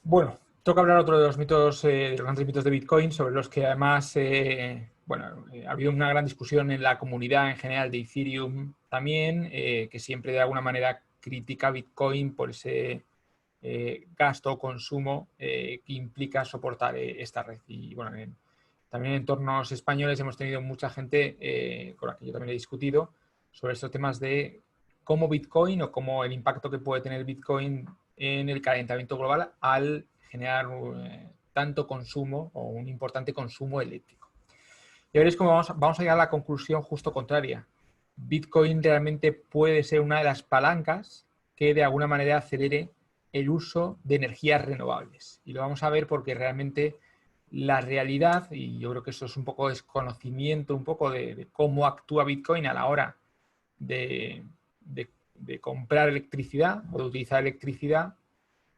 Bueno, toca hablar otro de los mitos, de los grandes mitos de Bitcoin, sobre los que además, ha habido una gran discusión en la comunidad en general de Ethereum también, que siempre de alguna manera critica Bitcoin por ese gasto o consumo que implica soportar esta red. Y bueno, también en entornos españoles hemos tenido mucha gente con la que yo también he discutido sobre estos temas de cómo Bitcoin o cómo el impacto que puede tener Bitcoin en el calentamiento global al generar tanto consumo o un importante consumo eléctrico. Y veréis cómo vamos a llegar a la conclusión justo contraria. Bitcoin realmente puede ser una de las palancas que de alguna manera acelere el uso de energías renovables. Y lo vamos a ver porque realmente la realidad, y yo creo que eso es un poco desconocimiento un poco de cómo actúa Bitcoin a la hora de, de comprar electricidad o de utilizar electricidad,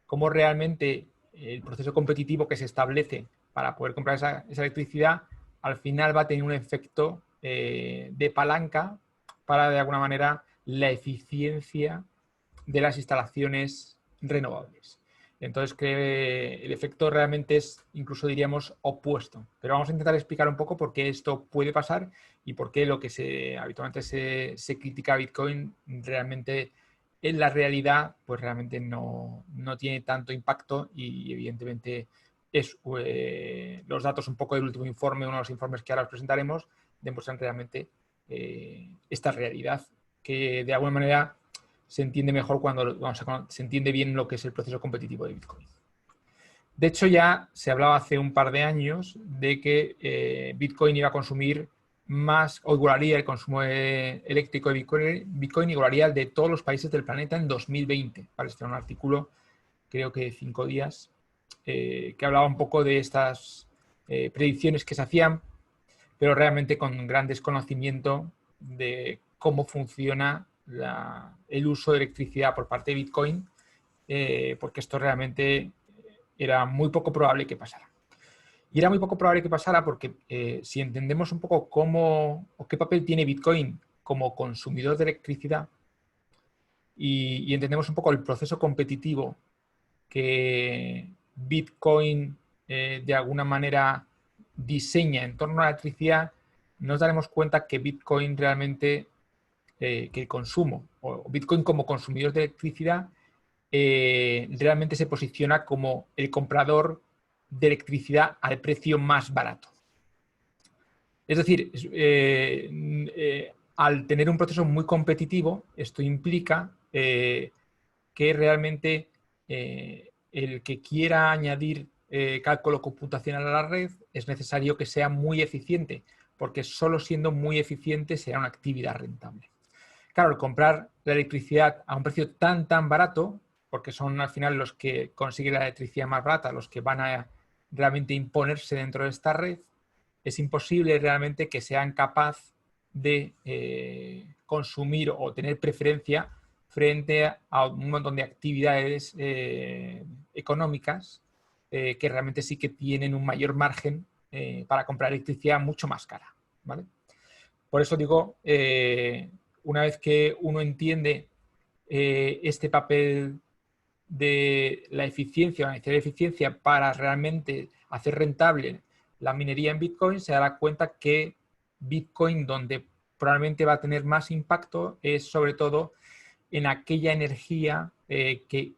cómo realmente el proceso competitivo que se establece para poder comprar esa electricidad al final va a tener un efecto de palanca para, de alguna manera, la eficiencia de las instalaciones renovables. Entonces, que el efecto realmente es, incluso diríamos, opuesto. Pero vamos a intentar explicar un poco por qué esto puede pasar y por qué lo que habitualmente se critica a Bitcoin realmente en la realidad pues realmente no tiene tanto impacto y evidentemente es los datos un poco del último informe, uno de los informes que ahora os presentaremos, demuestran realmente esta realidad que de alguna manera se entiende mejor cuando se entiende bien lo que es el proceso competitivo de Bitcoin. De hecho, ya se hablaba hace un par de años de que Bitcoin iba a consumir más, o igualaría el consumo eléctrico de Bitcoin igualaría el de todos los países del planeta en 2020. Vale, este era un artículo, creo que de 5 días, que hablaba un poco de estas predicciones que se hacían, pero realmente con gran desconocimiento de cómo funciona el uso de electricidad por parte de Bitcoin, porque esto realmente era muy poco probable que pasara. Y era muy poco probable que pasara porque si entendemos un poco cómo o qué papel tiene Bitcoin como consumidor de electricidad y entendemos un poco el proceso competitivo que Bitcoin de alguna manera diseña en torno a la electricidad, nos daremos cuenta que Bitcoin realmente, que el consumo, o Bitcoin como consumidor de electricidad, realmente se posiciona como el comprador de electricidad al precio más barato. Es decir, al tener un proceso muy competitivo, esto implica que realmente el que quiera añadir cálculo computacional a la red es necesario que sea muy eficiente, porque solo siendo muy eficiente será una actividad rentable. Claro, comprar la electricidad a un precio tan barato, porque son al final los que consiguen la electricidad más barata, los que van a realmente imponerse dentro de esta red, es imposible realmente que sean capaces de consumir o tener preferencia frente a un montón de actividades económicas que realmente sí que tienen un mayor margen para comprar electricidad mucho más cara, ¿vale? Por eso digo, una vez que uno entiende este papel de la eficiencia, la necesidad de eficiencia para realmente hacer rentable la minería en Bitcoin, se dará cuenta que Bitcoin, donde probablemente va a tener más impacto, es sobre todo en aquella energía que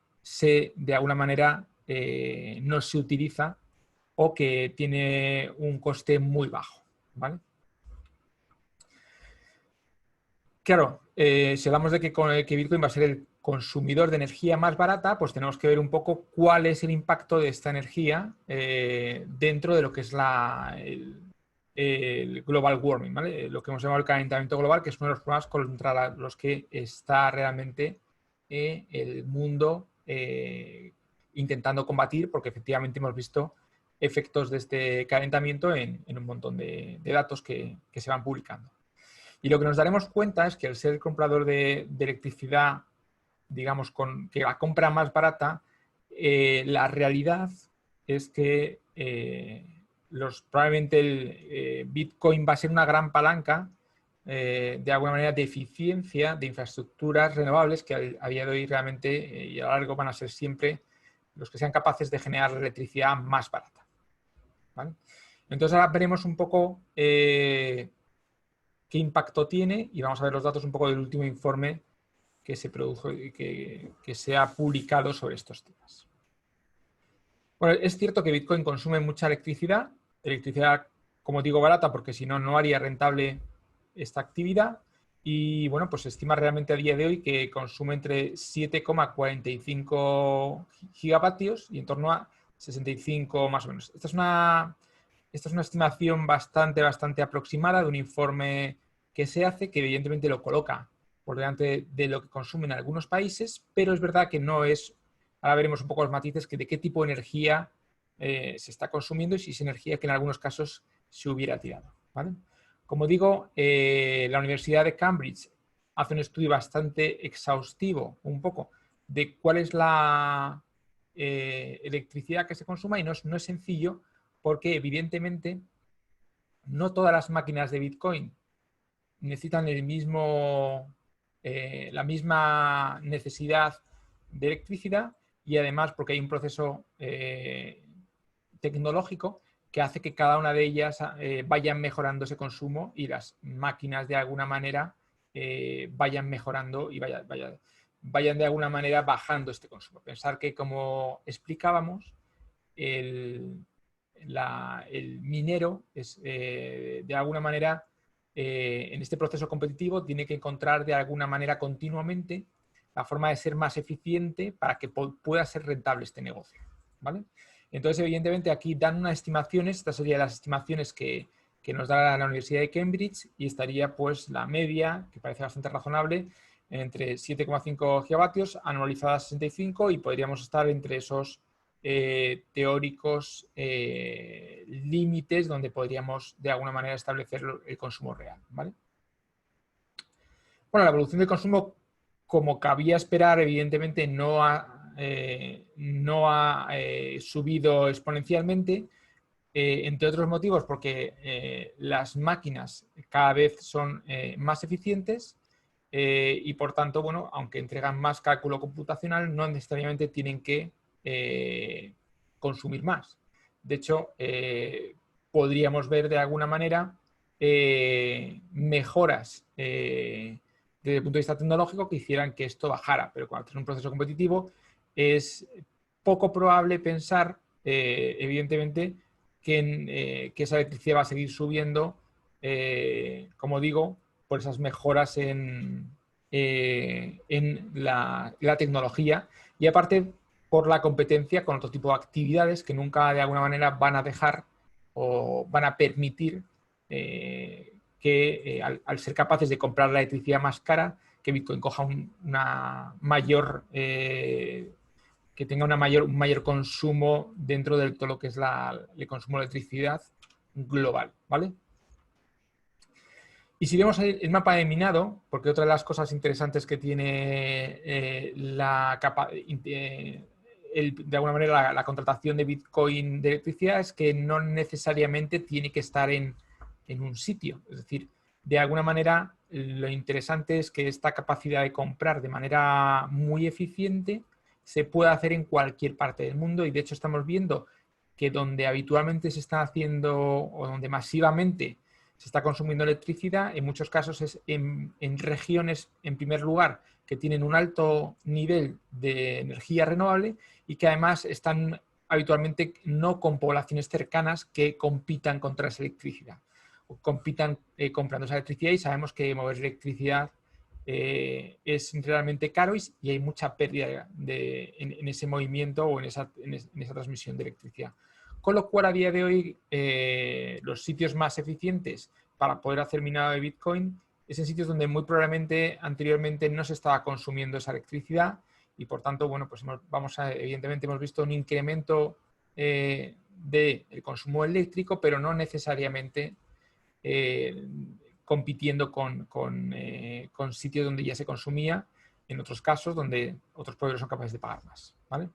de alguna manera no se utiliza o que tiene un coste muy bajo, ¿vale? Claro, si hablamos de que Bitcoin va a ser el consumidor de energía más barata, pues tenemos que ver un poco cuál es el impacto de esta energía dentro de lo que es el global warming, ¿vale? Lo que hemos llamado el calentamiento global, que es uno de los problemas contra los que está realmente el mundo intentando combatir, porque efectivamente hemos visto efectos de este calentamiento en un montón de datos que se van publicando. Y lo que nos daremos cuenta es que al ser el comprador de electricidad, digamos, que la compra más barata, la realidad es que probablemente el Bitcoin va a ser una gran palanca de alguna manera de eficiencia de infraestructuras renovables que a día de hoy realmente y a lo largo van a ser siempre los que sean capaces de generar electricidad más barata, ¿vale? Entonces ahora veremos un poco qué impacto tiene y vamos a ver los datos un poco del último informe que se produjo y que se ha publicado sobre estos temas. Bueno, es cierto que Bitcoin consume mucha electricidad, como digo, barata, porque si no, no haría rentable esta actividad. Y bueno, pues se estima realmente a día de hoy que consume entre 7,45 gigavatios y en torno a 65 más o menos. Esta es una estimación bastante aproximada de un informe que se hace, que evidentemente lo coloca por delante de lo que consumen algunos países, pero es verdad que no es, ahora veremos un poco los matices, de qué tipo de energía se está consumiendo y si es energía que en algunos casos se hubiera tirado, ¿vale? Como digo, la Universidad de Cambridge hace un estudio bastante exhaustivo, un poco, de cuál es la electricidad que se consuma y no es sencillo porque evidentemente no todas las máquinas de Bitcoin necesitan la misma necesidad de electricidad y además porque hay un proceso tecnológico que hace que cada una de ellas vayan mejorando ese consumo y las máquinas de alguna manera vayan mejorando y vayan de alguna manera bajando este consumo. Pensar que, como explicábamos, el minero es de alguna manera en este proceso competitivo tiene que encontrar de alguna manera continuamente la forma de ser más eficiente para que pueda ser rentable este negocio, ¿vale? Entonces, evidentemente, aquí dan unas estimaciones, estas serían las estimaciones que nos da la Universidad de Cambridge y estaría pues la media, que parece bastante razonable, entre 7,5 gigavatios, anualizada a 65 y podríamos estar entre esos teóricos límites donde podríamos de alguna manera establecer el consumo real, ¿vale? Bueno, la evolución del consumo, como cabía esperar, evidentemente no ha subido exponencialmente, entre otros motivos porque las máquinas cada vez son más eficientes y por tanto, bueno, aunque entregan más cálculo computacional, no necesariamente tienen que consumir más. De hecho, podríamos ver de alguna manera mejoras desde el punto de vista tecnológico que hicieran que esto bajara, pero cuando es un proceso competitivo es poco probable pensar, evidentemente, que esa electricidad va a seguir subiendo, como digo, por esas mejoras en la tecnología y aparte por la competencia con otro tipo de actividades que nunca de alguna manera van a dejar o van a permitir que al ser capaces de comprar la electricidad más cara, que Bitcoin coja una mayor, que tenga un mayor consumo dentro de todo lo que es el consumo de electricidad global, ¿vale? Y si vemos el mapa de minado, porque otra de las cosas interesantes que tiene de alguna manera la contratación de Bitcoin de electricidad es que no necesariamente tiene que estar en un sitio. Es decir, de alguna manera lo interesante es que esta capacidad de comprar de manera muy eficiente se puede hacer en cualquier parte del mundo y de hecho estamos viendo que donde habitualmente se está haciendo o donde masivamente se está consumiendo electricidad, en muchos casos es en regiones, en primer lugar, que tienen un alto nivel de energía renovable y que además están habitualmente no con poblaciones cercanas que compitan contra esa electricidad o compitan comprando esa electricidad y sabemos que mover electricidad es realmente caro y hay mucha pérdida en ese movimiento o en esa transmisión de electricidad. Con lo cual, a día de hoy, los sitios más eficientes para poder hacer minado de Bitcoin es en sitios donde muy probablemente anteriormente no se estaba consumiendo esa electricidad y, por tanto, bueno, pues evidentemente hemos visto un incremento del consumo eléctrico, pero no necesariamente compitiendo con sitios donde ya se consumía, en otros casos donde otros proveedores son capaces de pagar más, ¿vale?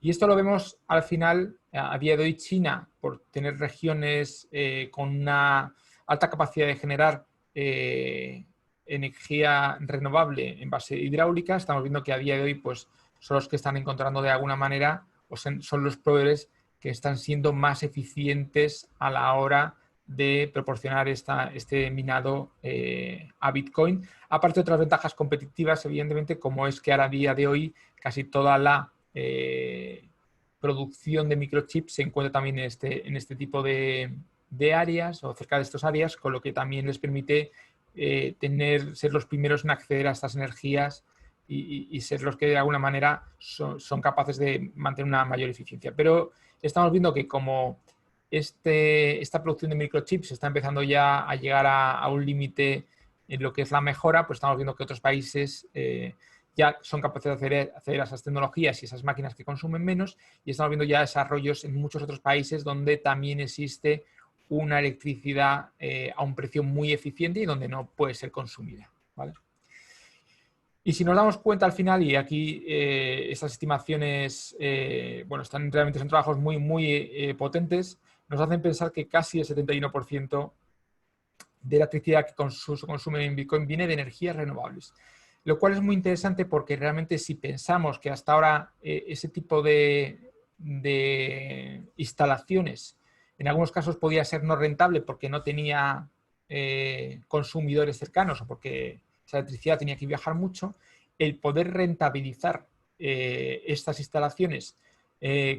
Y esto lo vemos al final, a día de hoy China, por tener regiones con una alta capacidad de generar energía renovable en base hidráulica, estamos viendo que a día de hoy pues, son los que están encontrando de alguna manera o son los proveedores que están siendo más eficientes a la hora de proporcionar este minado a Bitcoin. Aparte de otras ventajas competitivas, evidentemente, como es que ahora a día de hoy casi toda la producción de microchips se encuentra también en este tipo de áreas o cerca de estas áreas, con lo que también les permite ser los primeros en acceder a estas energías y ser los que de alguna manera son capaces de mantener una mayor eficiencia. Pero estamos viendo que como esta producción de microchips está empezando ya a llegar a un límite en lo que es la mejora, pues estamos viendo que otros países ya son capaces de hacer esas tecnologías y esas máquinas que consumen menos, y estamos viendo ya desarrollos en muchos otros países donde también existe una electricidad a un precio muy eficiente y donde no puede ser consumida, ¿vale? Y si nos damos cuenta al final, y aquí estas estimaciones, bueno, realmente son trabajos muy potentes, nos hacen pensar que casi el 71% de la electricidad que se consume en Bitcoin viene de energías renovables. Lo cual es muy interesante porque realmente si pensamos que hasta ahora ese tipo de instalaciones en algunos casos podía ser no rentable porque no tenía consumidores cercanos o porque esa electricidad tenía que viajar mucho, el poder rentabilizar estas instalaciones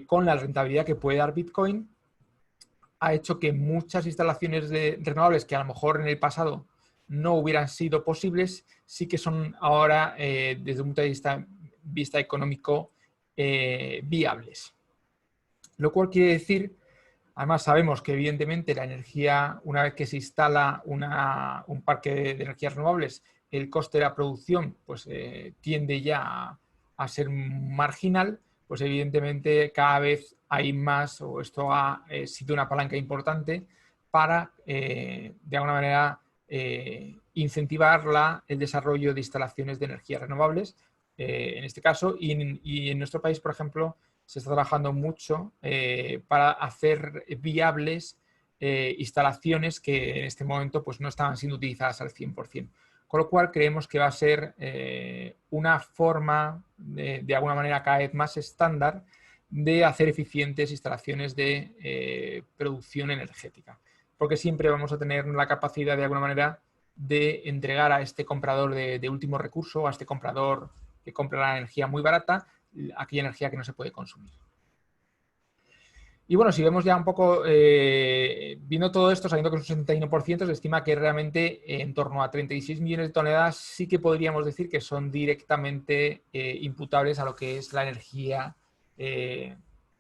con la rentabilidad que puede dar Bitcoin ha hecho que muchas instalaciones renovables que a lo mejor en el pasado no hubieran sido posibles, sí que son ahora, desde un punto de vista económico, viables. Lo cual quiere decir, además sabemos que evidentemente la energía, una vez que se instala un parque de energías renovables, el coste de la producción pues, tiende ya a ser marginal, pues evidentemente cada vez hay más, o esto ha sido una palanca importante para, de alguna manera, incentivar el desarrollo de instalaciones de energías renovables, en este caso, y en nuestro país, por ejemplo, se está trabajando mucho para hacer viables instalaciones que en este momento pues, no estaban siendo utilizadas al 100%. Con lo cual creemos que va a ser una forma, de alguna manera cada vez más estándar, de hacer eficientes instalaciones de producción energética. Porque siempre vamos a tener la capacidad de alguna manera de entregar a este comprador de último recurso, a este comprador que compra la energía muy barata, aquella energía que no se puede consumir. Y bueno, si vemos ya un poco, viendo todo esto, sabiendo que es un 71%, se estima que realmente en torno a 36 millones de toneladas sí que podríamos decir que son directamente imputables a lo que es la energía que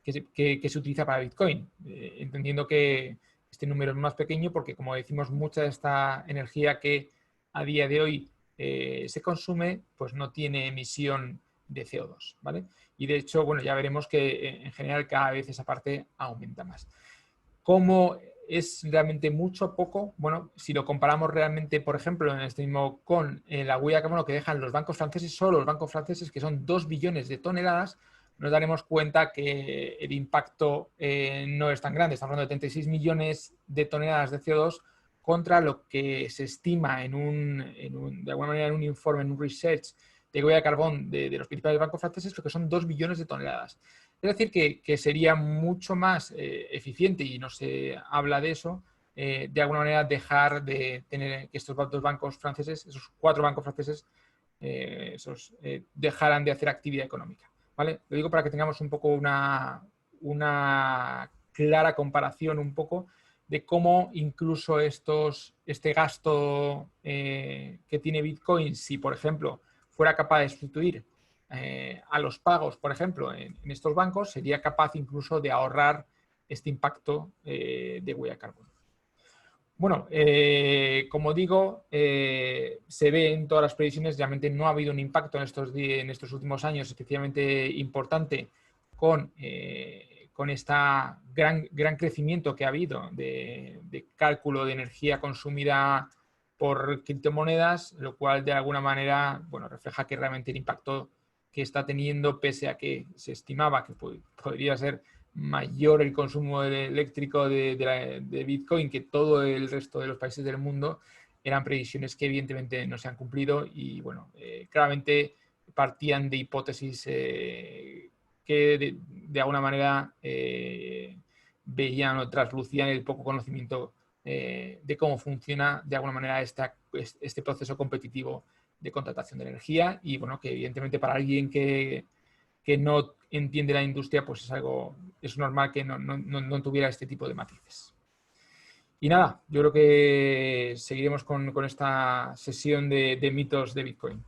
se utiliza para Bitcoin, entendiendo que este número es más pequeño porque, como decimos, mucha de esta energía que a día de hoy se consume, pues no tiene emisión de CO2, ¿vale? Y de hecho, bueno, ya veremos que en general cada vez esa parte aumenta más. ¿Cómo es realmente mucho o poco? Bueno, si lo comparamos realmente, por ejemplo, en este mismo con la huella de carbono que dejan los bancos franceses, solo los bancos franceses, que son 2 billones de toneladas, nos daremos cuenta que el impacto no es tan grande. Estamos hablando de 36 millones de toneladas de CO2 contra lo que se estima de alguna manera en un informe, en un research de huella de carbón de los principales bancos franceses, lo que son 2 billones de toneladas. Es decir, que sería mucho más eficiente, y no se habla de eso, de alguna manera dejar de tener que estos dos bancos franceses, esos 4 bancos franceses, dejaran de hacer actividad económica, ¿vale? Lo digo para que tengamos un poco una clara comparación un poco de cómo incluso este gasto que tiene Bitcoin, si por ejemplo fuera capaz de sustituir a los pagos, por ejemplo, en estos bancos, sería capaz incluso de ahorrar este impacto de huella de carbono. Bueno, como digo, se ve en todas las previsiones, realmente no ha habido un impacto en estos últimos años especialmente importante con este gran crecimiento que ha habido de cálculo de energía consumida por criptomonedas, lo cual de alguna manera, bueno, refleja que realmente el impacto que está teniendo, pese a que se estimaba que podría ser mayor el consumo eléctrico de Bitcoin que todo el resto de los países del mundo, eran previsiones que evidentemente no se han cumplido y, bueno, claramente partían de hipótesis que de alguna manera veían o traslucían el poco conocimiento de cómo funciona de alguna manera este proceso competitivo de contratación de energía, y bueno, que evidentemente para alguien que no entiende la industria, pues es normal que no tuviera este tipo de matices. Y nada, yo creo que seguiremos con esta sesión de mitos de Bitcoin.